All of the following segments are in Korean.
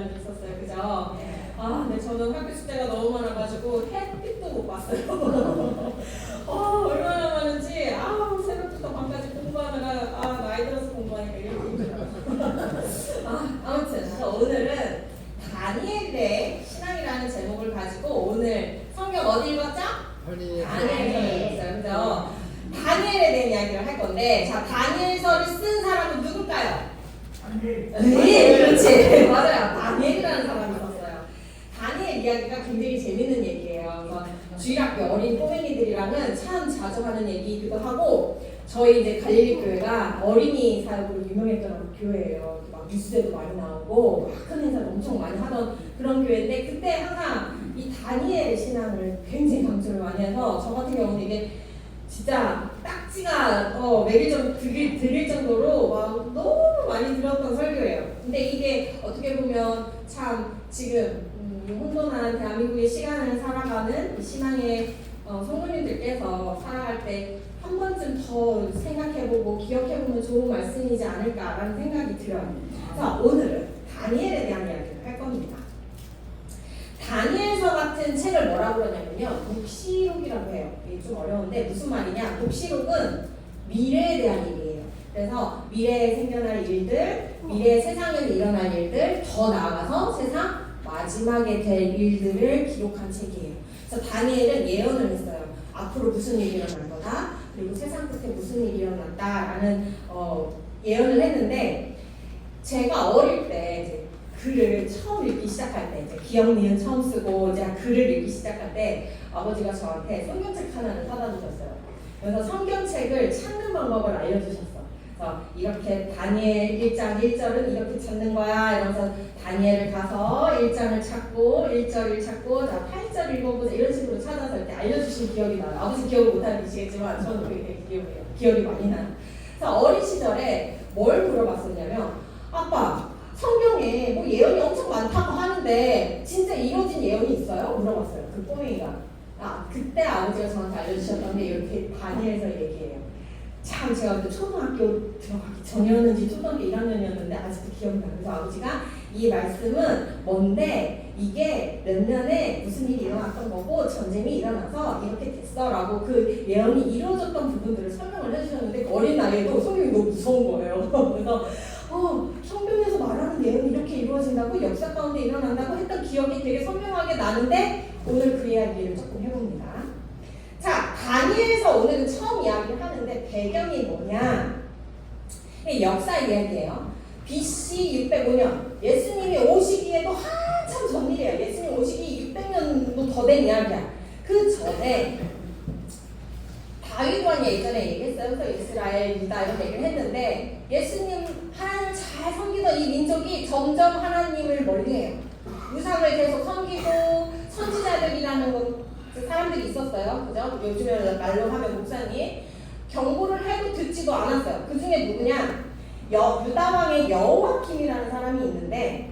날도 있었어요. 그죠? 근데 저는 학교 숙제가 너무 많아가지고 햇빛도 못 봤어요. 얼마나 많은지, 새벽부터 밤까지 공부하느라, 나이 들어서 공부하니까 이렇게 힘들어요. 아무튼, 오늘은 다니엘의 신앙이라는 제목을 가지고 오늘 성경 어디 읽었죠? 다니엘서를 읽었어요. 그죠? 다니엘에 대한 이야기를 할 건데, 자, 다니엘서를 쓴 사람은 누굴까요? 네, 그렇지. 맞아요. 다니엘이라는 사람이 있었어요. 다니엘 이야기가 굉장히 재밌는 얘기예요. 그래서 주일학교 어린 꼬맹이들이랑은 참 자주 하는 얘기이기도 하고, 저희 이제 갈릴리 교회가 어린이 사역으로 유명했던 교회예요. 막 뉴스에도 많이 나오고 큰 행사를 엄청 많이 하던 그런 교회인데, 그때 항상 이 다니엘 신앙을 굉장히 강조를 많이 해서 저 같은 경우는 이게 진짜 딱지가 들릴 정도로 막 너무 많이 들었던 설교예요. 근데 이게 어떻게 보면 참 지금 혼돈한 대한민국의 시간을 살아가는 이 신앙의 성도님들께서 살아갈 때 한 번쯤 더 생각해보고 기억해보면 좋은 말씀이지 않을까라는 생각이 들어요. 자, 오늘은 다니엘에 대한 이야기를 할 겁니다. 다니엘서 같은 책을 뭐라고 그러냐면요, 독시록이라고 해요. 이게 좀 어려운데 무슨 말이냐? 독시록은 미래에 대한 일이에요. 그래서 미래에 생겨날 일들, 미래에 세상에서 일어날 일들, 더 나아가서 세상 마지막에 될 일들을 기록한 책이에요. 그래서 다니엘은 예언을 했어요. 앞으로 무슨 일이 일어날 거다, 그리고 세상 끝에 무슨 일이 일어났다라는 예언을 했는데, 제가 어릴 때 이제 글을 처음 읽기 시작할 때, 이제 기억 니은 처음 쓰고 이제 글을 읽기 시작할 때 아버지가 저한테 성경책 하나를 사다 주셨어요. 그래서 성경책을 찾는 방법을 알려주셨어. 그래서 이렇게 다니엘 1장 1절은 이렇게 찾는 거야 이러면서 다니엘을 가서 1장을 찾고 1절을 찾고 8절 읽어보자 이런 식으로 찾아서 이렇게 알려주신 기억이 나요. 아버지 기억을 못하시겠지만 저는 그게 기억이 많이 나요. 그래서 어린 시절에 뭘 물어봤었냐면, 아빠 성경에 뭐 예언이 엄청 많다고 하는데 진짜 이루어진 예언이 있어요? 물어봤어요. 그 꼬맹이가. 그때 아버지가 저한테 알려주셨던 게 이렇게 다니엘서 얘기해요. 참 제가 그때 초등학교 들어가기 전이었는지 초등학교 1학년이었는데 아직도 기억나요. 그래서 아버지가 이 말씀은 뭔데 이게 몇 년에 무슨 일이 일어났던 거고 전쟁이 일어나서 이렇게 됐어 라고 그 예언이 이루어졌던 부분들을 설명을 해주셨는데, 그 어린 나이에도 성경이 너무 무서운 거예요. 그래서 성경에서 말하는 예언이 이렇게 이루어진다고, 역사 가운데 일어난다고 했던 기억이 되게 선명하게 나는데, 오늘 그 이야기를 조금 해봅니다. 자, 다니엘서 오늘은 처음 이야기를 하는데 배경이 뭐냐? 역사 이야기예요. BC 605년 예수님이 오시기에도 한참 전 일이에요. 예수님 오시기 600년도 더 된 이야기야. 그 전에 다윗 왕이 예전에 얘기했어요. 그래서 이스라엘, 유다 이런 얘기를 했는데, 예수님 하나님을 잘 섬기던 이 민족이 점점 하나님을 멀리해요. 우상을 계속 섬기고 선지자들이라는 사람들이 있었어요. 그죠? 요즘에 말로 하면 목사님 경고를 해도 듣지도 않았어요. 그 중에 누구냐? 유다 왕의 여호와김이라는 사람이 있는데,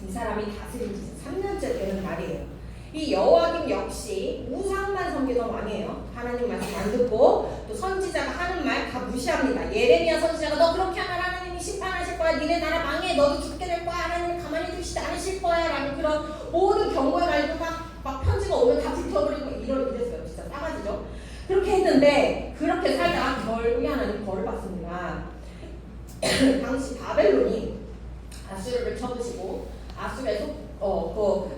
이 사람이 다스린 지 3년째 되는 말이에요. 이 여호와김 역시 우상만 섬기던 왕이에요. 하나님 말씀 안 듣고 또 선지자가 하는 말 다 무시합니다. 예레미야 선지자가 너 그렇게 하면 하나님이 심판하실 거야, 니네 나라 망해, 너도 죽게 될 거야, 하나님이 가만히 두시지 않으실 거야 라는 그런 모든 경고의 말도 막 편지가 오면 다 불태워버리고 이랬어요. 진짜 싸가지죠. 그렇게 했는데, 그렇게 살다가 결국에 하나님 벌을 받습니다. 당시 바벨론이 아수르를 쳐부시고,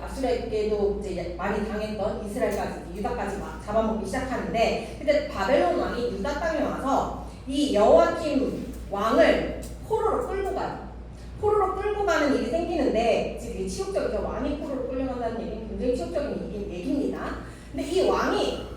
아수르에게도 이제 많이 당했던 이스라엘까지, 유다까지 막 잡아먹기 시작하는데, 그때 바벨론 왕이 유다 땅에 와서 이 여호와김 왕을 포로로 끌고 가요. 포로로 끌고 가는 일이 생기는데, 지금 이게 치욕적이죠. 왕이 포로로 끌려간다는 얘기는 굉장히 치욕적인 얘기입니다. 근데 이 왕이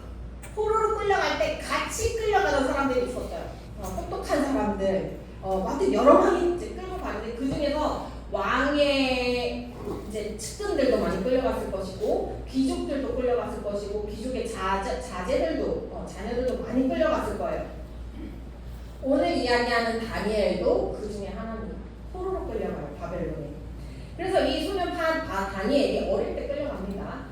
포로로 끌려갈 때 같이 끌려가던 사람들이 있었어요. 똑똑한 사람들, 하여튼 여러 왕이 이제 끌고 가는데, 그 중에서 왕의 이제 측근들도 많이 끌려갔을 것이고, 귀족들도 끌려갔을 것이고, 귀족의 자제들도 자녀들도 많이 끌려갔을 거예요. 오늘 이야기하는 다니엘도 그 중에 하나입니다. 포로로 끌려가요, 바벨론에. 그래서 이 소년 다니엘이 어릴 때 끌려갑니다.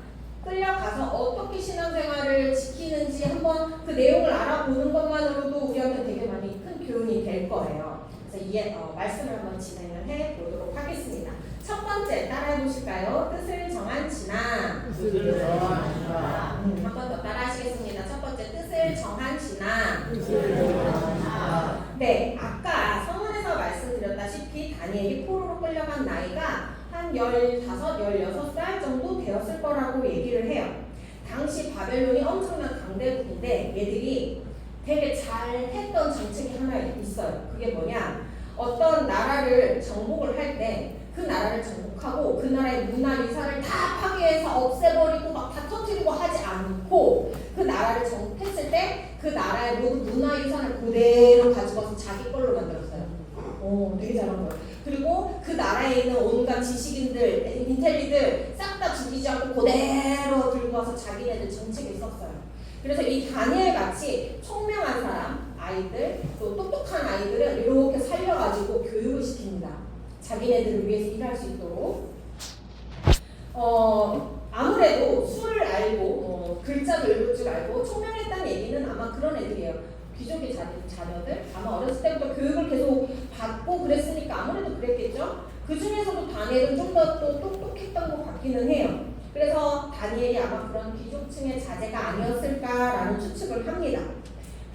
끌려가서 어떻게 신앙생활을 지키는지 한번 그 내용을 알아보는 것만으로도 우리한테 되게 많이 큰 교훈이 될 거예요. 그래서 말씀을 한번 진행을 해 보도록 하겠습니다. 첫 번째 따라해 보실까요? 뜻을 정한 진화. 뜻을 정하니라. 한 번 더 따라 하시겠습니다. 첫 번째 뜻을 정한 진화. 뜻을 정하니라. 네, 아까 서문에서 말씀드렸다시피 다니엘이 포로로 끌려간 나이가 한 15, 16살 정도 되었을 거라고 얘기를 해요. 당시 바벨론이 엄청난 강대국인데 얘들이 되게 잘했던 정책이 하나 있어요. 그게 뭐냐? 어떤 나라를 정복을 할 때 그 나라를 정복하고 그 나라의 문화유산을 다 파괴해서 없애버리고 막 다 터뜨리고 하지 않고 그 나라를 정복했을 때 그 나라의 모든 문화유산을 그대로 가지고서 자기 걸로 만들었어요. 오, 되게 잘한 거예요. 그리고 그 나라에 있는 온갖 지식인들, 인텔리들 싹 다 죽이지 않고 그대로 들고 와서 자기네들 정책을 썼어요. 그래서 이 다니엘 같이 총명한 사람, 아이들, 또 똑똑한 아이들을 이렇게 살려가지고 교육을 시킵니다. 자기네들을 위해서 일할 수 있도록. 아무래도 수를 알고 글자도 읽을 줄 알고 총명했다는 얘기는 아마 그런 애들이에요. 귀족의 자녀들 아마 어렸을 때부터 교육을 계속 받고 그랬으니까 아무래도 그랬겠죠. 그 중에서도 다니엘은 좀 더 또 똑똑했던 것 같기는 해요. 그래서 다니엘이 아마 그런 귀족층의 자제가 아니었을까라는 추측을 합니다.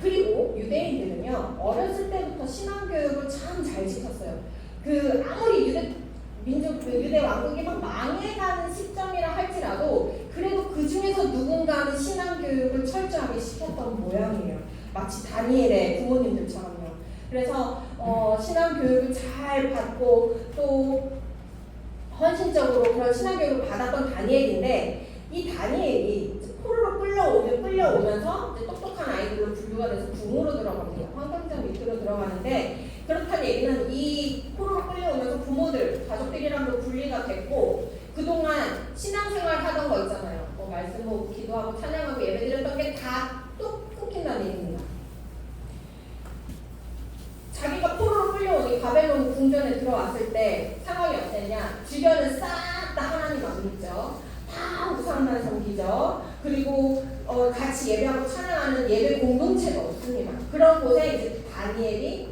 그리고 유대인들은요 어렸을 때부터 신앙교육을 참 잘 지켰어요. 그 아무리 유대 왕국이 막 망해가는 시점이라 할지라도 그래도 그 중에서 누군가는 신앙교육을 철저하게 시켰던 모양이에요. 마치 다니엘의 부모님들처럼요. 그래서 신앙교육을 잘 받고 또 헌신적으로 그런 신앙교육을 받았던 다니엘인데 이 다니엘이 포로로 끌려오면서 이제 똑똑한 아이들로 분류가 돼서 궁으로 들어갑니다. 황금장 밑으로 들어가는데 그렇다는 얘기는 이 포로로 끌려오면서 부모들, 가족들이랑도 분리가 됐고 그동안 신앙생활 하던 거 있잖아요. 말씀 보고 기도하고 찬양하고 예배드렸던 게 다 뚝 끊긴다는 얘기입니다. 자기가 포로로 끌려오니 바벨론 궁전에 들어왔을 때 상황이 어땠냐? 주변은 싹 다 하나님 안 믿죠. 다 우상만 섬기죠. 그리고 같이 예배하고 찬양하는 예배 공동체가 없습니다. 그런 곳에 이제 다니엘이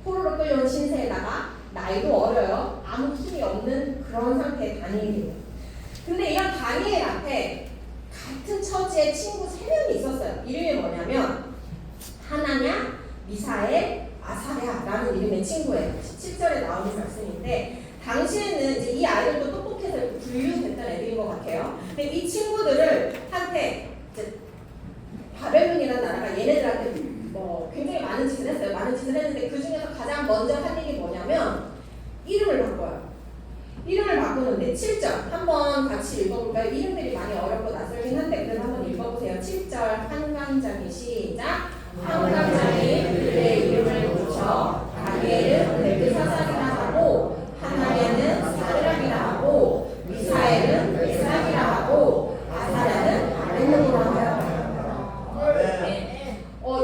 포로로 끌려온 신세에다가 나이도 어려요. 아무 힘이 없는 그런 상태의 다니엘이에요. 근데 이런 다니엘한테 같은 처지의 친구 3명이 있었어요. 이름이 뭐냐면 하나냐, 미사엘, 아사랴라는 이름의 친구예요. 17절에 나오는 말씀인데 당시에는 이제 이 아이들도 똑똑해서 분류됐던 애들인 것 같아요. 근데 이 친구들을 한테 이제 바벨론이라는 나라가 얘네들한테 굉장히 많은 짓을 했어요. 많은 짓을 했는데 그 중에서 가장 먼저 한 일이 뭐냐면 이름을 바꿔요. 이름을 바꾸는데 7절 한번 같이 읽어볼까요? 이름들이 많이 어렵고 낯설긴 한데 그래도 한번 읽어보세요. 7절 한강장이 시작. 한강장이 그들의 이름을 붙여 다니엘은 벨드사살이라 하고 하나냐는 사드락이라 하고 미사엘은 메삭이라 하고 아사랴는 아벤노고라 하여.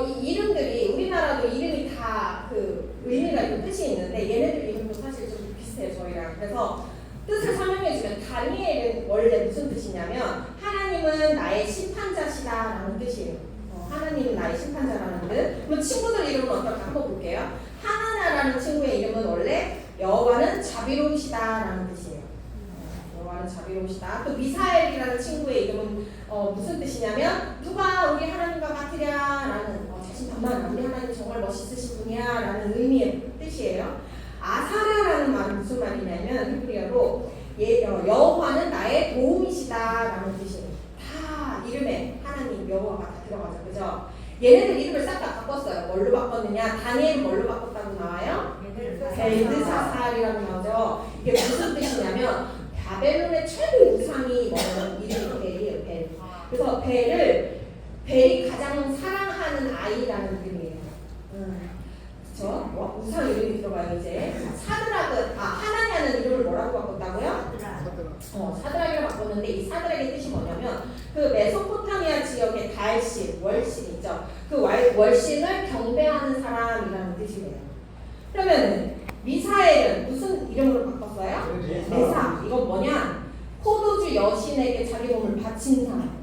이 이름들이 우리나라도 이름이 다 그 의미가 있고 뜻이 있는데 얘네들 이름도 사실 좀 비슷해요 저희랑. 그래서 뜻을 설명해주면 다니엘은 원래 무슨 뜻이냐면 하나님은 나의 심판자시다라는 뜻이에요. 하나님은 나의 심판자라는 뜻. 그럼 친구들 이름은 어떨까 한번 볼게요. 하나냐라는 친구의 이름은 원래 여호와는 자비로우시다라는 뜻이에요. 여호와는 자비로우시다. 또 미사엘이라는 친구의 이름은 무슨 뜻이냐면 누가 우리 하나님과 같으랴라는 자신만만 우리 하나님 정말 멋있으신 분이야라는 의미의 뜻이에요. 아사랴라는 말은 무슨 말이냐면 히브리어로 여호와는 나의 도움이시다라는 뜻이에요. 다 이름에 하나님 여호와가 다 들어가죠. 그죠? 얘네들 이름을 싹 다 바꿨어요. 뭘로 바꿨느냐? 다니엘은 뭘로 바꿨다고 나와요? 벨드사살이라고 나오죠. 이게 무슨 뜻이냐면 바벨론의 최고 우상이 뭐냐면 이름이 벨이에요. 벨. 그래서 벨이 가장 사랑하는 아이라는 이름이에요. 그렇죠? 우상 이름이 들어가요. 이제 사드락은 하나냐는 이름을 뭐라고 바꿨다고요? 사드락이라고 바꿨는데 이 사드락의 뜻이 뭐냐면 그 메소포타미아 지역의 달신, 월신 있죠. 그 월신을 경배하는 사람이라는 뜻이래요. 그러면 미사엘은 무슨 이름으로 바꿨어요? 메삭. 이건 뭐냐? 포도주 여신에게 자기 몸을 바친 사람.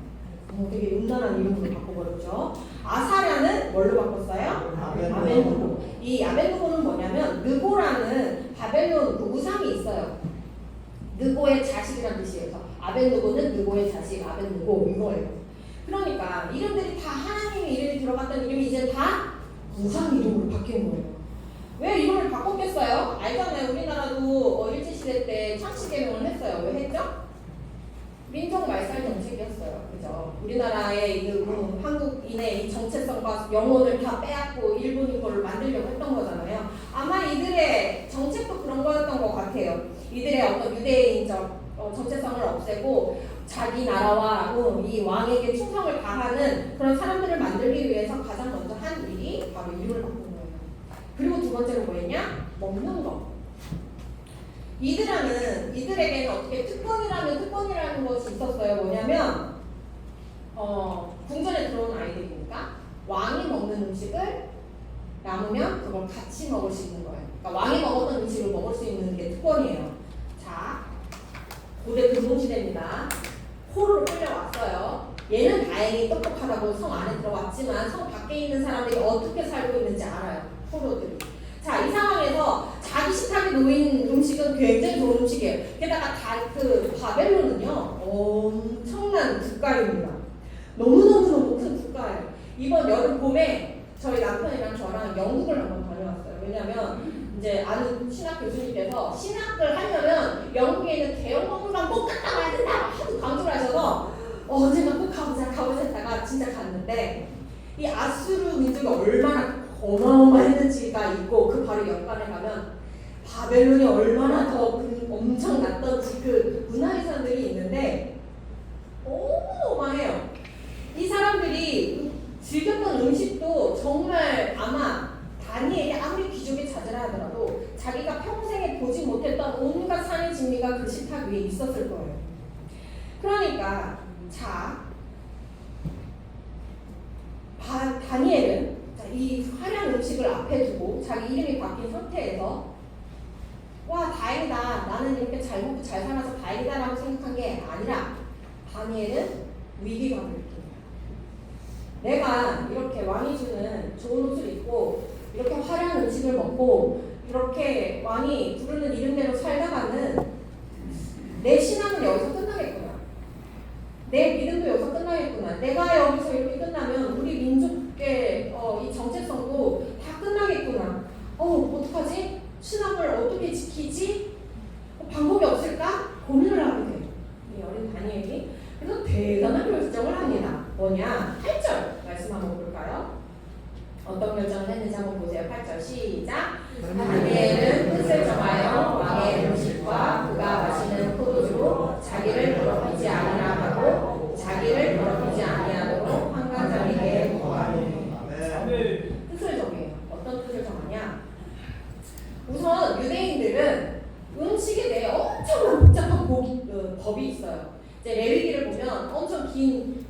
되게 음란한 이름으로 바꿔버렸죠. 아사랴는 뭘로 바꿨어요? 아벤노고. 이 아벤노고는 뭐냐면 느고라는 바벨론 우상이 있어요. 느고의 자식이란 뜻이에요. 아벤느고는 느고의 자식, 아벤느고 이거예요. 그러니까 이름들이 다 하나님의 이름이 들어갔던 이름이 이제 다 우상 이름으로 바뀐 거예요. 왜 이름을 바꿨겠어요? 알잖아요. 우리나라도 일제시대 때 창씨개명을 했어요. 왜 했죠? 민족 말살 정책이었어요. 그죠? 우리나라의 한국인의 이 정체성과 영혼을 다 빼앗고 일본이 그걸 만들려고 했던 거잖아요. 아마 이들의 정책도 그런 거였던 것 같아요. 이들의 어떤 유대인적 정체성을 없애고 자기 나라와 이 왕에게 충성을 다하는 그런 사람들을 만들기 위해서 가장 먼저 한 일이 바로 이름을 바꾼 거예요. 그리고 두 번째로 뭐였냐? 먹는 거. 이들에게는 어떻게 특권이라는 것이 있었어요. 뭐냐면 궁전에 들어온 아이들이니까 왕이 먹는 음식을 남으면 그걸 같이 먹을 수 있는 거예요. 그러니까 왕이 먹었던 음식을 먹을 수 있는 게 특권이에요. 자, 고대 근동시대입니다. 포로로 끌려왔어요. 얘는 다행히 똑똑하다고 성 안에 들어왔지만 성 밖에 있는 사람들이 어떻게 살고 있는지 알아요. 포로들이. 자, 이 상황에서 자기 식탁에 놓인 음식은 굉장히 좋은 음식이에요. 게다가 바벨론은요 엄청난 국가입니다. 너무너무 큰 국가예요. 이번 여름 봄에 저희 남편이랑 저랑 영국을 한번 다녀왔어요. 왜냐면 이제 아는 신학 교수님께서 신학을 하려면 영국에 있는 대형 박물관 꼭 갔다 와야 된다 하도 강조를 하셔서 언젠가 꼭 가보자 했다가 진짜 갔는데 이 아수르 민족이 얼마나 어마어마했는지가 있고 그 바로 옆간에 가면 바벨론이 얼마나 더 엄청났던지 그 문화유산들이 있는데 어마어마해요. 이 사람들이 즐겼던 음식도 정말 아마 다니엘이 아무리 귀족의 자제라 하더라도 자기가 평생에 보지 못했던 온갖 산의 진미가 그 식탁 위에 있었을 거예요. 그러니까 다니엘은 이 화려한 음식을 앞에 두고 자기 이름이 바뀐 상태에서 와 다행이다 나는 이렇게 잘 먹고 잘 살아서 다행이다 라고 생각한 게 아니라 다니엘은 위기감을 느낍니다. 내가 이렇게 왕이 주는 좋은 옷을 입고 이렇게 화려한 음식을 먹고 이렇게 왕이 부르는 이름대로 살다가는 내 신앙은 여기서 끝나겠구나. 내 믿음도 여기서 끝나겠구나. 내가 여기서 이렇게 끝나면 우리 민족의 이 정체성도 다 끝나겠구나. 어떡하지? 신앙을 어떻게 지키지? 방법이 없을까? 고민을 하게 돼요. 이 어린 다니엘이. 그래서 대단한 결정을 합니다. 뭐냐? 8절 말씀 한번 볼까요? 어떤 결정을 했는지 한번 보세요. 8절 시작. 다니엘은 뜻을 정하여 왕의 음식과 그가 마시는 포도주로 자기를 더럽히지 아니라 하고 자기를 더럽히지 아니하도록 환관장에게 구하니. 뜻을 정해요. 어떤 뜻을 정하냐? 우선 유대인들은 음식에 대해 엄청난 복잡한 법이 있어요. 이제 레위기를 보면 엄청 긴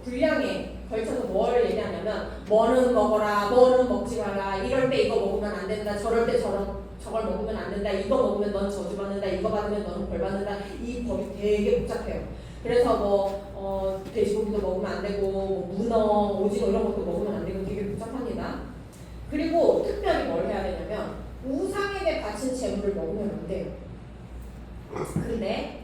분량에 걸쳐서 뭘 얘기하냐면 뭐는 먹어라, 뭐는 먹지 마라, 이럴 때 이거 먹으면 안 된다, 저럴 때 저걸 먹으면 안 된다, 이거 먹으면 넌 저주받는다, 이거 받으면 너는 벌받는다. 이 법이 되게 복잡해요. 그래서 돼지고기도 먹으면 안 되고 문어, 오징어 이런 것도 먹으면 안 되고 되게 복잡합니다. 그리고 특별히 뭘 해야 되냐면 우상에게 바친 재물을 먹으면 안 돼요. 근데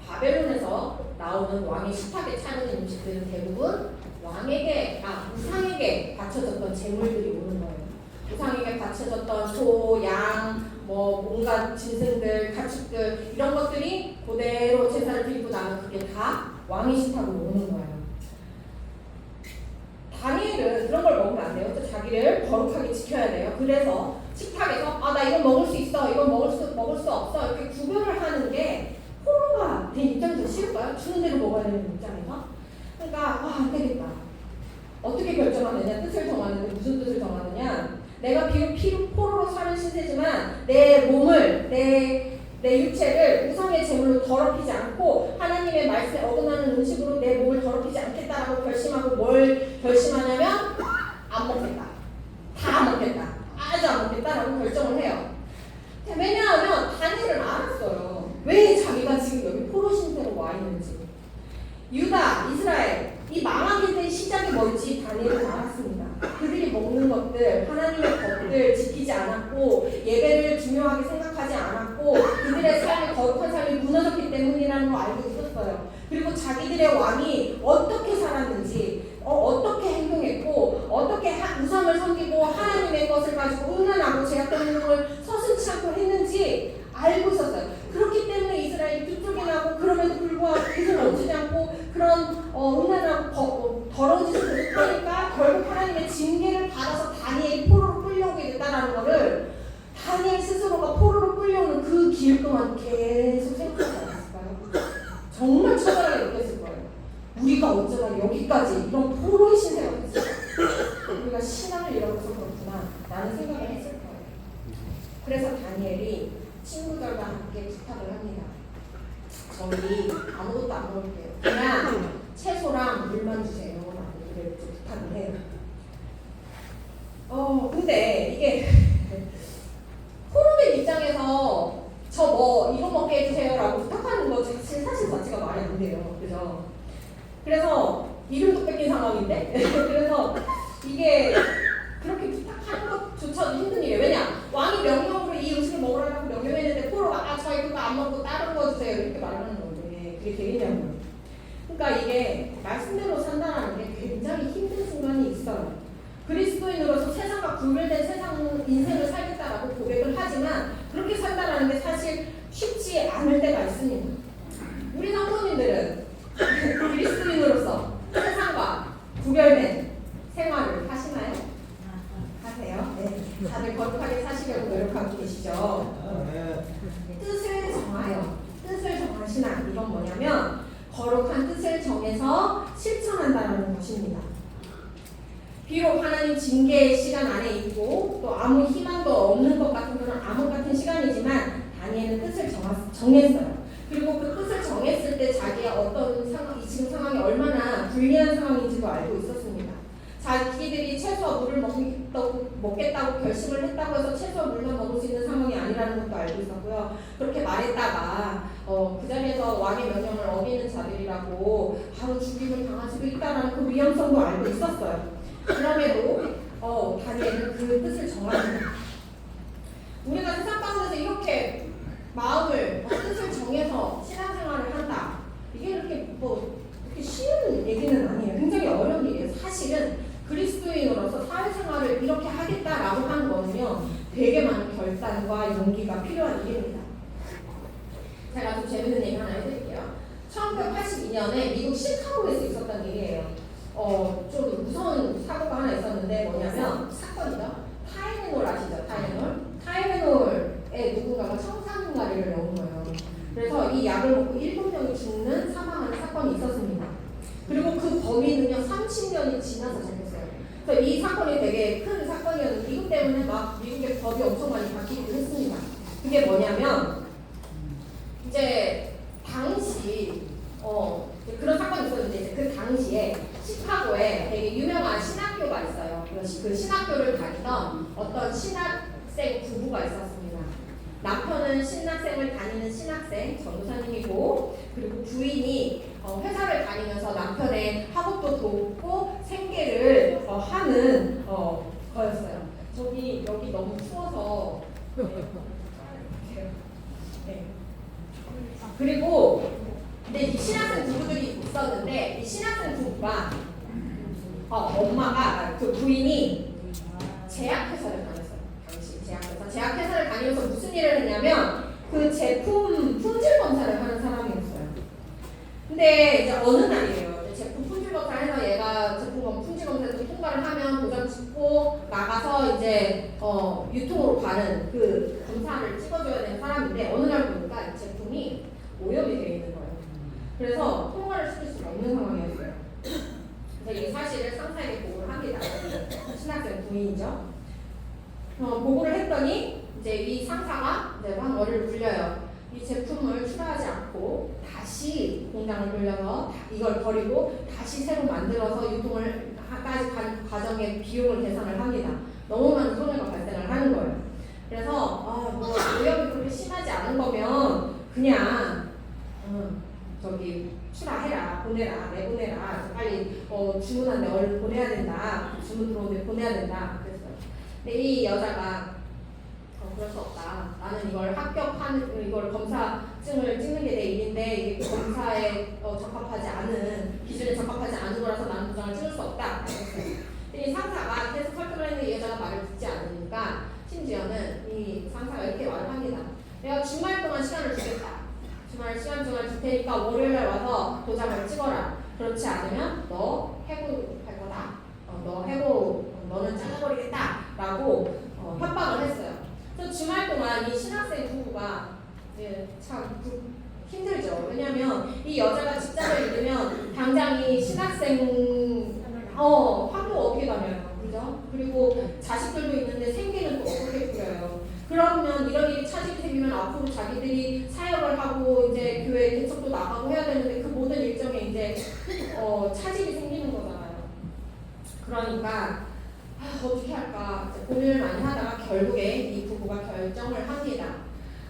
바벨론에서 나오는 왕의 식탁에 차리는 음식들은 대부분 우상에게 바쳐졌던 재물들이 오는 거예요. 우상에게 바쳐졌던 소, 양, 온갖 짐승들, 가축들 이런 것들이 그대로 제사를 드리고 나면 그게 다 왕의 식탁으로 오는 거예요. 다니엘은 그런 걸 먹으면 안 돼요. 또 자기를 거룩하게 지켜야 돼요. 그래서 식탁에서 나 이건 먹을 수 있어, 이건 먹을 수 없어 이렇게 구별을 하는 게 포로가 된 입장에서 싫을까요? 주는 대로 먹어야 되는 입장에서. 그러니까 안 되겠다. 어떻게 결정하느냐? 뜻을 정하는데 무슨 뜻을 정하느냐? 내가 비록 포로로 사는 신세지만 내 몸을 내 육체를 우상의 제물로 더럽히지 않고 하나님의 말씀에 어긋나는 음식으로 내 몸을 더럽히지 않겠다라고 결심하고 뭘 결심하냐면 안 먹겠다. 다 안 먹겠다. 아주 안 먹겠다라고 결정을 해요. 왜냐하면 다니엘은 알았어요. 왜 자기가 지금 여기 포로 신세로 와 있는지. 유다, 이스라엘 이 망하게 된 시작이 뭔지 다니엘은 알았습니다. 그들이 먹는 것들, 하나님의 법들 지키지 않았고 예배를 중요하게 생각하지 않았고 그들의 삶이 거룩한 삶이 사람을 섬기고 하나님의 것을 가지고 음란하고 제약된 행동을 서슴지 않고 했는지 알고 있었어요. 그렇기 때문에 이스라엘이 두쪽이 나고 그럼에도 불구하고 그것을 멈추지 않고 그런 음란하고 더러운 짓을 못하니까 결국 하나님의 징계를 받아서 다니엘이 포로로 끌려오게 됐다는 거를 다니엘 스스로가 포로로 끌려오는 그 길 동안 계속 생각하지 않았을까요? 정말 처절하게 느꼈을 거예요. 우리가 어쩌다 여기까지 이런 포로의 신세가 됐을까? 우리가 신앙을 잃어서 그렇구나 라는 생각을 했을 거예요. 그래서 다니엘이 친구들과 함께 부탁을 합니다. 저희 아무것도 안 먹을게요. 그냥 채소랑 물만 주세요. 라고 부탁을 해요. 근데 이게 포로된 입장에서 저 뭐 이거 먹게 해주세요 라고 부탁하는 거 사실 자체가 말이 안 돼요. 그죠? 그래서 이름도 뺏긴 상황인데 그래서 이게 그렇게 부탁하는 것조차도 힘든 일이에요. 왜냐? 왕이 명령으로 이 음식을 먹으라고 명령했는데 포로가 저희 그거 안 먹고 다른 거 주세요 이렇게 말하는 건데 그게 되겠냐고요. 그러니까 이게 말씀대로 산다는 게 굉장히 힘든 순간이 있어요. 그리스도인으로서 세상과 구별된 세상 인생을 살겠다라고 고백을 하지만 그렇게 산다는 게 사실 쉽지 않을 때가 있습니다. 우리 성도님들은 그리스도인으로서 세상과 구별된 생활을 하시나요? 하세요? 네. 다들 거룩하게 사시려고 노력하고 계시죠? 뜻을 정하여 뜻을 정하시나 이건 뭐냐면 거룩한 뜻을 정해서 실천한다는 것입니다. 비록 하나님 징계의 시간 안에 있고 또 아무 희망도 없는 것 같은 그런 암흑 같은 시간이지만 다니엘은 뜻을 정했어요. 그리고 그 뜻을 정했을 때 자기의 어떤 상황, 지금 상황이 얼마나 불리한 상황인지도 알고 있었습니다. 자기들이 채소와 물을 먹겠다고 결심을 했다고 해서 채소와 물만 먹을 수 있는 상황이 아니라는 것도 알고 있었고요. 그렇게 말했다가 그 자리에서 왕의 명령을 어기는 자들이라고 바로 죽임을 당할 수도 있다는 그 위험성도 알고 있었어요. 그럼에도 다니엘은 그 뜻을 정합니다. 우리가 세상 가운데서 이렇게 마음을 뜻을 정해서 신앙생활을 한다. 이게 이렇게 이렇게 쉬운 얘기는 아니에요. 굉장히 어려운 일이에요. 사실은 그리스도인으로서 사회생활을 이렇게 하겠다라고 하는 거는요, 되게 많은 결단과 용기가 필요한 일입니다. 제가 좀 재밌는 얘기 하나 해드릴게요. 1982년에 미국 시카고에서 있었던 일이에요. 좀 무서운 사고가 하나 있었는데 뭐냐면 사건이죠. 타이레놀 아시죠? 타이레놀에 누군가가 청산가리를 넣은 거예요. 그래서 이 약을 먹고 7명이 죽는 사망하는 사건이 있었습니다. 그리고 그 범인은요 30년이 지나서 잡혔어요. 그래서 이 사건이 되게 큰 사건이었는데 이것 때문에 막 미국의 법이 엄청 많이 바뀌기도 했습니다. 그게 뭐냐면 이제 당시 그런 사건이 있었는데 이제 그 당시에 시카고에 되게 유명한 신학교가 있어요. 그 신학교를 다니던 어떤 신학생 부부가 있었습니다. 남편은 신학생을 다니는 신학생 전도사님이고 그리고 부인이 회사를 다니면서 남편의 학업도 돕고 생계를 하는 거였어요. 여기 너무 추워서 네. 그리고 근데 이 신학생 부부들이 있었는데 이 신학생 부부가 엄마가 그 부인이 제약회사를 다녔어요. 당시 제약회사를 다니면서 무슨 일을 했냐면 그 제품 품질 검사를 하는 사람이었어요. 근데 이제 어느 날이에요. 제품 품질 검사를 해서 얘가 제품 품질 검사에서 통과를 하면 도장 찍고 나가서 이제 유통으로 가는 그 검사를 찍어줘야 되는 사람인데 어느 날 보니까 이 제품이 오염이 되어 있는 거예요. 그래서 통과를 시킬 수가 없는 상황이었어요. 그래서 이 사실을 상사에게 보고를 합니다. 신학생 부인이죠. 보고를 했더니 이제 이 상사가 이제 황어를 불려요. 이 제품을 출하하지 않고 다시 공장을 돌려서 이걸 버리고 다시 새로 만들어서 유통을까지 가는 과정의 비용을 계산을 합니다. 너무 많은 손해가 발생을 하는 거예요. 그래서 뭐 오염이 그렇게 심하지 않은 거면 그냥 저기 출하해라, 보내라, 내보내라. 빨리 주문한데 얼른 보내야 된다. 주문 들어오는데 보내야 된다. 그랬어요. 근데 이 여자가 그럴 수 없다. 나는 이걸 검사증을 찍는 게 내 일인데 이게 검사에 적합하지 않은 기준에 적합하지 않은 거라서 나는 도장을 찍을 수 없다. 그랬어요. 이 상사가 계속 설득을 했는데 동안 시간을 주겠다. 주말 시간 동안 줄 테니까 월요일날 와서 도장을 찍어라. 그렇지 않으면 너 해고할 거다. 너는 잘라버리겠다라고 협박을 했어요. 그래서 주말 동안 이 신학생 부부가 참 힘들죠. 왜냐면 이 여자가 직장을 잃으면 당장 이 신학생 학교 어떻게 다녀요, 그죠? 그리고 자식들도 있는데 생계는 또 어떻게 꾸려요? 그러면 이런 일이 차질이 생기면 앞으로 자기들이 사역을 하고 이제 교회 개척도 나가고 해야 되는데 그 모든 일정에 이제 차질이 생기는 거잖아요. 그러니까 어떻게 할까 고민을 많이 하다가 결국에 이 부부가 결정을 합니다.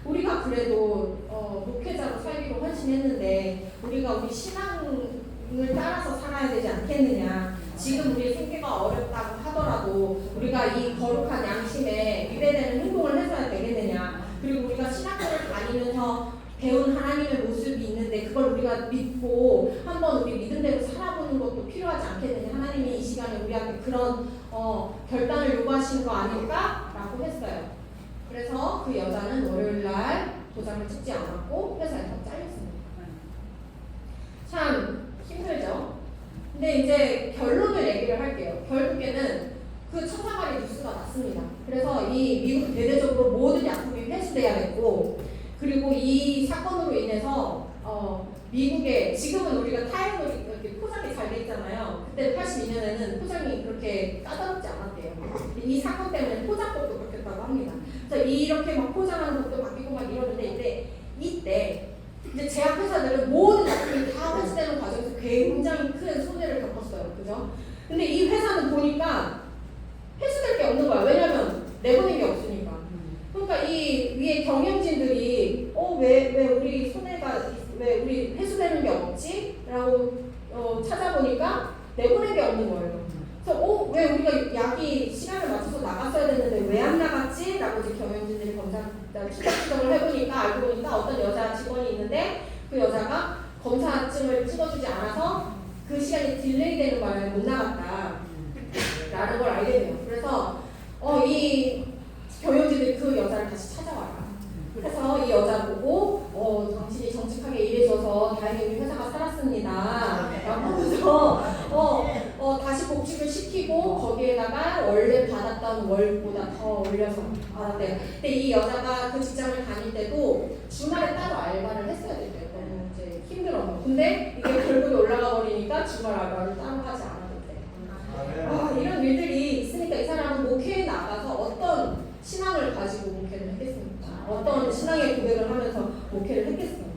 우리가 그래도 목회자로 살기로 헌신했는데 우리가 우리 신앙을 따라서 살아야 되지 않겠느냐. 지금 우리의 생계가 어렵다고 하더라도 우리가 이 거룩한 양심에 위배되는 행동을 해줘야 되겠느냐. 그리고 우리가 신학교를 다니면서 배운 하나님의 모습이 있는데 그걸 우리가 믿고 한번 우리 믿음대로 살아보는 것도 필요하지 않겠느냐. 하나님이 이 시간에 우리한테 그런 결단을 요구하시는 거 아닐까? 라고 했어요. 그래서 그 여자는 월요일날 도장을 찍지 않았고 회사에서 잘렸습니다. 참 힘들죠? 근데 이제 결론을 얘기를 할게요. 결국에는 그 천사마리 뉴스가 났습니다. 그래서 이 미국 대대적으로 모든 약국이 폐쇄돼야 됐고, 그리고 이 사건으로 인해서 미국에 지금은 우리가 타이어놀이 이렇게 포장이 잘 돼 있잖아요. 그때 82년에는 포장이 그렇게 까다롭지 않았대요. 이 사건 때문에 포장법도 바뀌었다고 합니다. 그래서 이렇게 막 포장하는 것도 바뀌고 막 이러는데 이때 이제 제약회사들은 모든 약품이 다 폐쇄되는 과정에서 굉장히 큰 손해를 겪었어요. 그죠? 근데 이 회사는 보니까 폐쇄될 게 없는 거야. 왜냐면 내보낸 게 없으니까. 그러니까 이 위에 경영진들이 왜 우리 손해가 왜 우리 회수되는 게 없지? 라고 찾아보니까 내보낸 게 없는 거예요. 그래서 왜 우리가 약이 시간을 맞춰서 나갔어야 됐는데 왜 안 나갔지? 라고 이제 경영진들이 추적을 해보니까 알고 보니까 어떤 여자 직원이 있는데 그 여자가 검사증을 찍어주지 않아서 그 시간이 딜레이 되는 바람에 못 나갔다 라는 걸 알게 돼요. 그래서 이 경영진들이 그 여자를 다시 찾아와요. 그래서 이 여자 보고 당신이 정직하게 일해줘서 다행히 우리 회사가 살았습니다 라고 하면서 다시 복직을 시키고 거기에다가 원래 받았던 월보다 더 올려서 받았대요. 근데 이 여자가 그 직장을 다닐 때도 주말에 따로 알바를 했어야 됐대요. 너무 이제 힘들어서. 근데 이게 결국에 올라가 버리니까 주말 알바를 따로 하지 않았대. 이런 일들이 있으니까 이 사람은 목회에 나가서 어떤 신앙을 가지고 목회를 했겠습니까? 어떤 신앙의 고백을 하면서 목회를 했겠어요?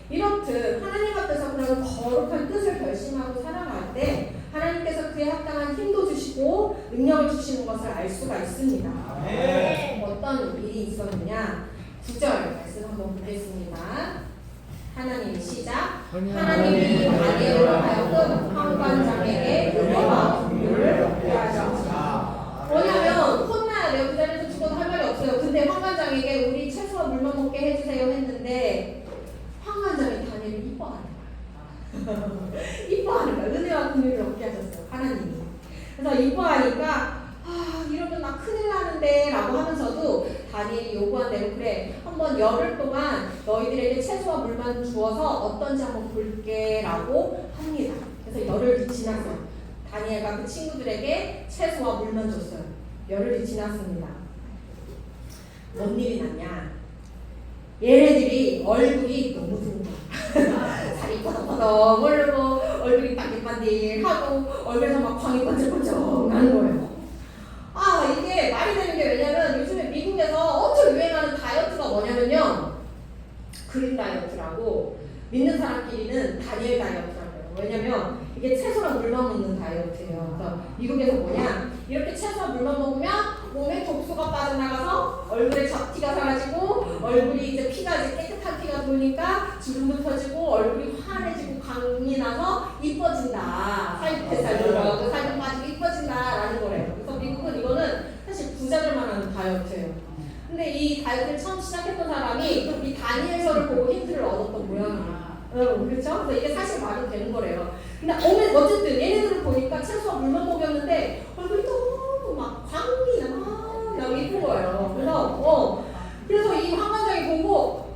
이렇듯 하나님 앞에서 그런 거룩한 뜻을 결심하고 살아갈 때 하나님께서 그에 합당한 힘도 주시고 능력을 주시는 것을 알 수가 있습니다. 어떤 일이 있었느냐? 9절 말씀 한번 보겠습니다. 하나님 시작. 하나님이 다니엘로 하여금 황관장에게 은혜와 긍휼을 얻게 하셨다. 뭐냐면 혼나야 돼요. 그 자리에서 죽어도 할 말이 없어요. 근데 황관장에게 우리 채소와 물만 먹게 해주세요 했는데 황관장이 다니엘을 이뻐하는 거야. 이뻐하는 거야. 은혜와 긍휼을 얻게 하셨어요. 하나님이. 그래서 이뻐하니까 이러면 나 큰일 나는데 라고 하면서도 다니엘이 요구한 대로 그래 한번 열흘 동안 너희들에게 채소와 물만 주어서 어떤지 한번 볼게 라고 합니다. 그래서 열흘이 지났어요. 다니엘과 그 친구들에게 채소와 물만 줬어요. 열흘이 지났습니다. 뭔 일이 났냐? 얘네들이 얼굴이 너무 좋은 거야. 살이 퍼덕퍼덕 오르고 얼굴이 반질반질하고 얼굴에서 막 광이 번쩍번쩍 나는 거예요. 이게 말이 되는 게 왜냐면 요즘에 미국에서 엄청 유행하는 다이어트가 뭐냐면요. 그린 다이어트라고 믿는 사람끼리는 다니엘 다이어트라고 해요. 왜냐면 이게 채소랑 물만 먹는 다이어트예요. 그래서 미국에서 뭐냐 이렇게 채소와 물만 먹으면 몸에 독소가 빠져나가서 얼굴에 잡티가 사라지고 얼굴이 이제 피가 이제 깨끗한 피가 도니까 주름도 펴지고 얼굴이 환해지고 광이 나서 이뻐진다. 살살 들어가고 살도 빠지고 이뻐진다라는 거래요. 그래서 미국은 이거는 사실 부자들만 하는 다이어트예요. 근데 이 다이어트를 처음 시작했던 사람이 이 다니엘서를 보고 힌트를 얻었던 모양이에요. 그렇죠? 그래서 이게 사실 말이 되는 거래요. 근데 어쨌든 얘네들을 보니까 채소와 물만 먹였는데 얼굴이 너무 막 광이 막 이쁜 거예요. 그래서 이 황관장이 보고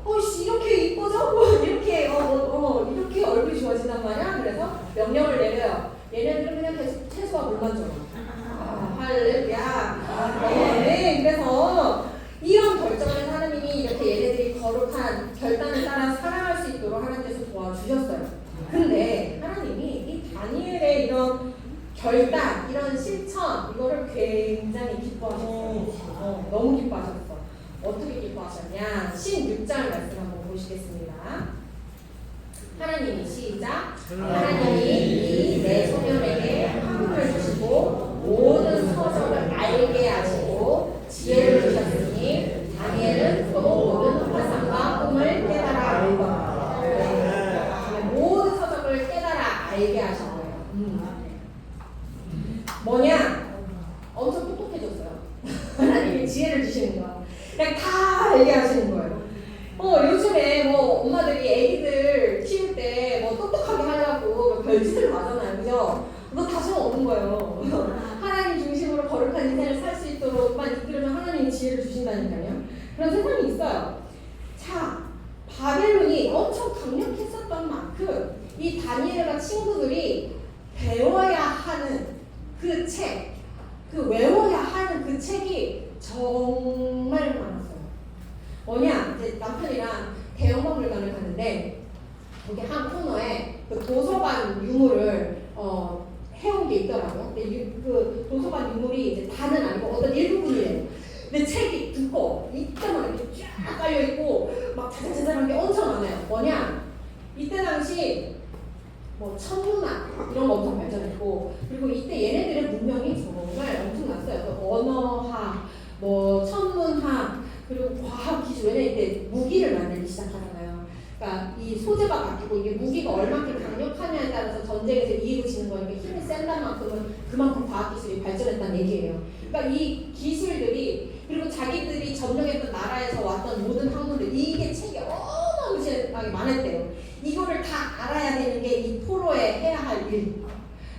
원하죠. 할렐루야. 네, 그래서 이런 결정을 하나님이 이렇게 얘네들이 거룩한 결단을 따라 살아갈 수 있도록 하나님께서 도와주셨어요. 근데 하나님이 이 다니엘의 이런 결단, 이런 실천, 이거를 굉장히 기뻐하셨어요. 너무 기뻐하셨어. 어떻게 기뻐하셨냐? 16장 말씀 한번 보시겠습니다. 하나님이 시작. 하나님이 내 소년에게 학문을 주시고 모든 서적을 알게 하시고 지혜를 주셨으니 다니엘은 또 모든 환상과 꿈을 깨달아 알고 모든 서적을 깨달아 알게 하신 거예요. 뭐냐? 엄청 똑똑해졌어요. 하나님이 지혜를 주시는 거야. 그냥 다 알게 하시는 거예요. 요즘에 뭐 엄마들이 애기들 키울 때 뭐 똑똑하게 하려고 별짓을 하잖아요. 그죠? 그거 다 소용없는 거예요. 하나님 중심으로 거룩한 인생을 살 수 있도록만 이끌면 하나님이 지혜를 주신다니까요. 그런 세상이 있어요. 자, 바벨론이 엄청 강력했었던 만큼 이 다니엘과 친구들이 배워야 하는 그 책, 그 외워야 하는 그 책이 정말 많았어요. 뭐냐? 이제 남편이랑 대형박물관을 갔는데 거기 한 코너에 그 도서관 유물을 해온 게 있더라고요. 근데 그 도서관 유물이 이제 다는 아니고 어떤 일부분이에요. 근데 책이 두꺼워. 이때만 이렇게 쫙 깔려 있고 막 자잘자잘한 게 엄청 많아요. 뭐냐? 이때 당시 뭐 천문학 이런 거 엄청 발전했고 그리고 이때 얘네들의 문명이 정말 엄청났어요. 그 언어학, 뭐 천문학 그리고 과학 기술. 왜냐 이때 무기를 만들기 시작하잖아요. 그러니까 이 소재가 바뀌고 이게 무기가 얼마큼 강력하냐에 따라서 전쟁에서 이익을 지는 거니까 힘이 센다는 만큼은 그만큼 과학 기술이 발전했다는 얘기예요. 그러니까 이 기술들이 그리고 자기들이 점령했던 나라에서 왔던 모든 학문들 이게 책이 어마무시하게 많았대요. 이거를 다 알아야 되는 게 이 포로에 해야 할 일.